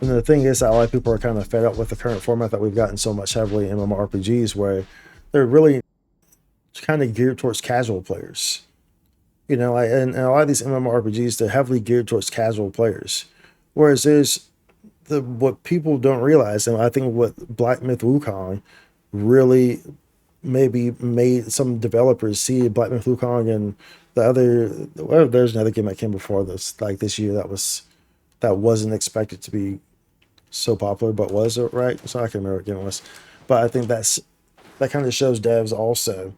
And the thing is that a lot of people are kind of fed up with the current format that we've gotten so much heavily in MMORPGs, where they're really kind of geared towards casual players. You know, like, and a lot of these MMORPGs, they're heavily geared towards casual players. Whereas there's what people don't realize, and I think what Black Myth Wukong really maybe made some developers see Black Myth Wukong and the other. Well, there's another game that came before this, like this year, that wasn't expected to be so popular, but was it right? So I can remember what game it was. But I think that kind of shows devs also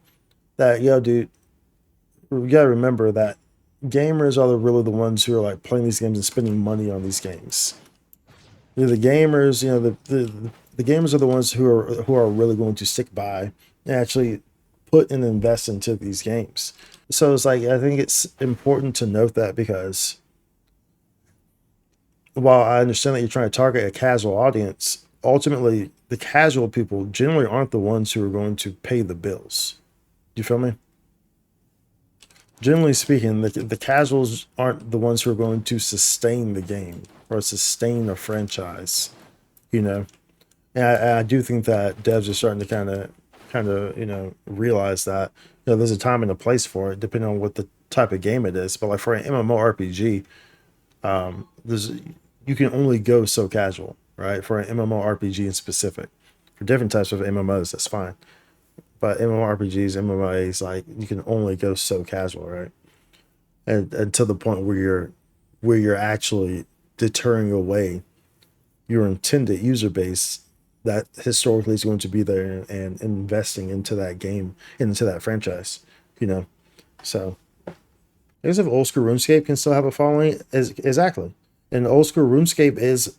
that, yo, dude, you gotta remember that gamers are really the ones who are like playing these games and spending money on these games. The gamers, the gamers are the ones who are really going to stick by and actually put and invest into these games. So it's like I think it's important to note that, because while I understand that you're trying to target a casual audience, ultimately the casual people generally aren't the ones who are going to pay the bills. Do you feel me? Generally speaking, the casuals aren't the ones who are going to sustain the game or sustain a franchise, you know. And I do think that devs are starting to kind of realize that, there's a time and a place for it depending on what the type of game it is. But like for an MMORPG, there's you can only go so casual, right? For an MMORPG in specific, for different types of MMOs, that's fine. But MMORPGs, MMOAs, like you can only go so casual, right? And to the point where you're actually deterring away your intended user base that historically is going to be there and investing into that game, into that franchise, you know. So I guess if old school RuneScape can still have a following, is exactly. And old school RuneScape is,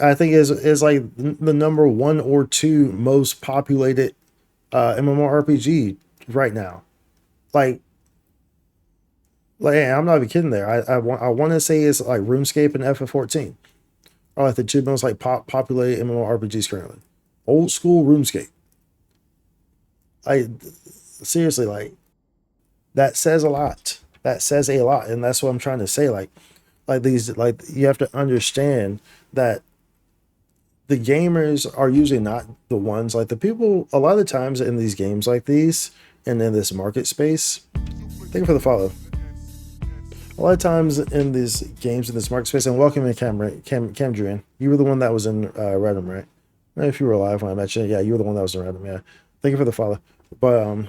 I think, is like the number one or two most populated MMORPG right now. Like, I'm not even kidding there. I want to say it's like RuneScape and FF14 are like the two most like populated MMORPGs currently. Old school RuneScape. I seriously, like, that says a lot. That says a lot, and that's what I'm trying to say. Like these, like you have to understand that the gamers are usually not the ones, like the people a lot of the times in these games like these and in this market space. Thank you for the follow. A lot of times in these games in this market space, and welcome in Cam Julian. You were the one that was in Redum, right? If you were alive when I mentioned it, yeah, you were the one that was in Redum, yeah. Thank you for the follow. But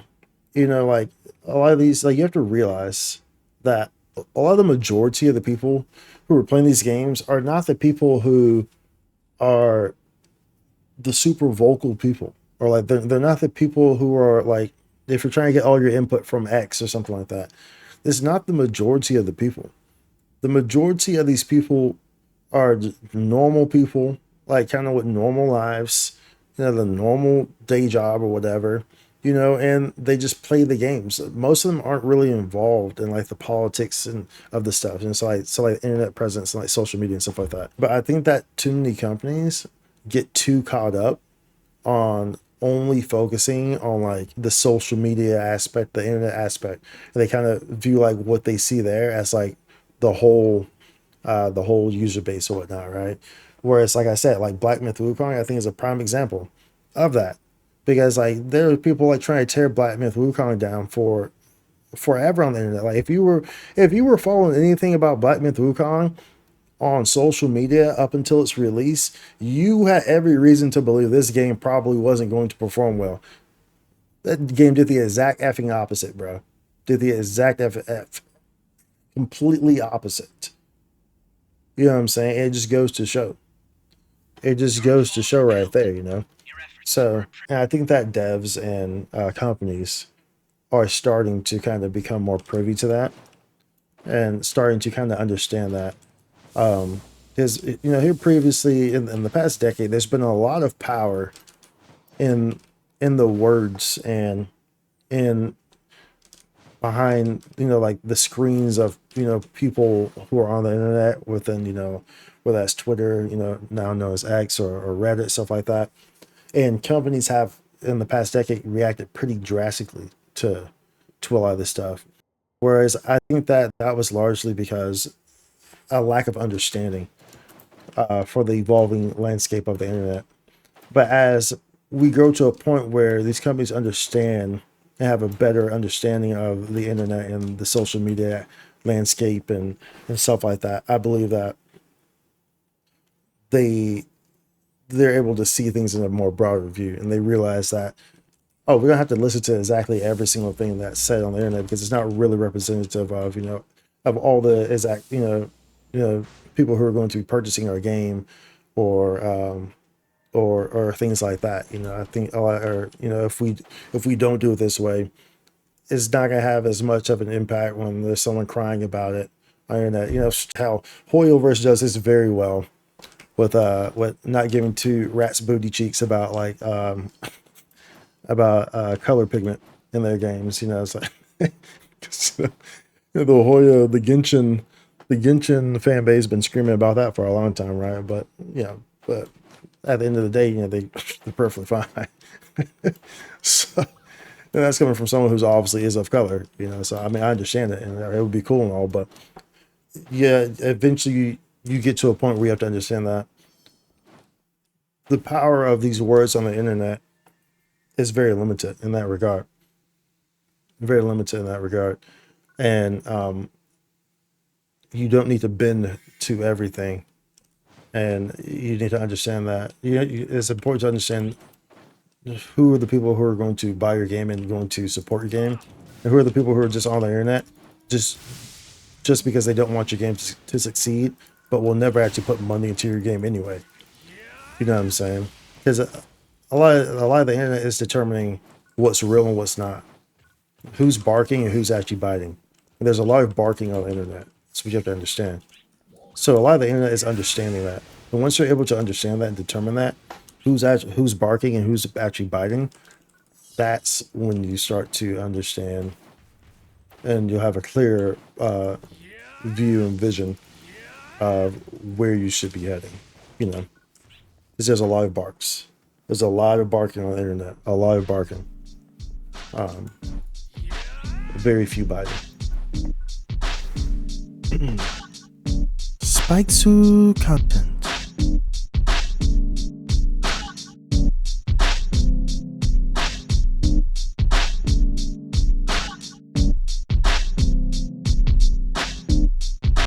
like a lot of these, like you have to realize that a lot of the majority of the people who are playing these games are not the people who are the super vocal people, or like they're not the people who are like, if you're trying to get all your input from X or something like that. It's not the majority of the people. The majority of these people are normal people, like kind of with normal lives, the normal day job or whatever, and they just play the games. Most of them aren't really involved in like the politics and of the stuff, and it's like internet presence and like social media and stuff like that. But I think that too many companies get too caught up on only focusing on like the social media aspect, the internet aspect, and they kind of view like what they see there as like the whole user base or whatnot, right? Whereas, like I said, like Black Myth Wukong, I think is a prime example of that, because like there are people like trying to tear Black Myth Wukong down for forever on the internet. Like if you were following anything about Black Myth Wukong on social media up until its release, you had every reason to believe this game probably wasn't going to perform well. That game did the exact effing opposite, bro. Did the exact completely opposite. You know what I'm saying? It just goes to show. It just goes to show right there. So, and I think that devs and companies are starting to kind of become more privy to that and starting to kind of understand that. Because here previously in the past decade, there's been a lot of power in the words and in behind like the screens of people who are on the internet within whether that's Twitter, now known as X, or Reddit, stuff like that. And companies have in the past decade reacted pretty drastically to a lot of this stuff. Whereas I think that was largely because a lack of understanding for the evolving landscape of the internet. But as we grow to a point where these companies understand and have a better understanding of the internet and the social media landscape and stuff like that, I believe that they they're able to see things in a more broader view, and they realize that, oh, we don't have to listen to exactly every single thing that's said on the internet because it's not really representative of, of all the exact, people who are going to be purchasing our game, or or things like that. I think a lot, or if we don't do it this way, it's not gonna have as much of an impact when there's someone crying about it on the internet. How Hoyoverse does this very well with not giving two rats booty cheeks about color pigment in their games. It's like the Hoya, the Genshin fan base has been screaming about that for a long time, right? But but at the end of the day, they're perfectly fine. So, and that's coming from someone who's obviously is of color, So I mean, I understand it, and it would be cool and all, but yeah, eventually you get to a point where you have to understand that the power of these words on the internet is very limited in that regard. Very limited in that regard, and you don't need to bend to everything, and you need to understand that. It's important to understand who are the people who are going to buy your game and going to support your game, and who are the people who are just on the internet just because they don't want your game to succeed, but will never actually put money into your game anyway. You know what I'm saying? Because a lot of the internet is determining what's real and what's not, who's barking and who's actually biting. And there's a lot of barking on the internet. That's what you have to understand. So a lot of the internet is understanding that. And once you're able to understand that and determine that, who's barking and who's actually biting, that's when you start to understand, and you'll have a clear view and vision of where you should be heading. Because there's a lot of barks. There's a lot of barking on the internet. A lot of barking. Very few biting. Spike content.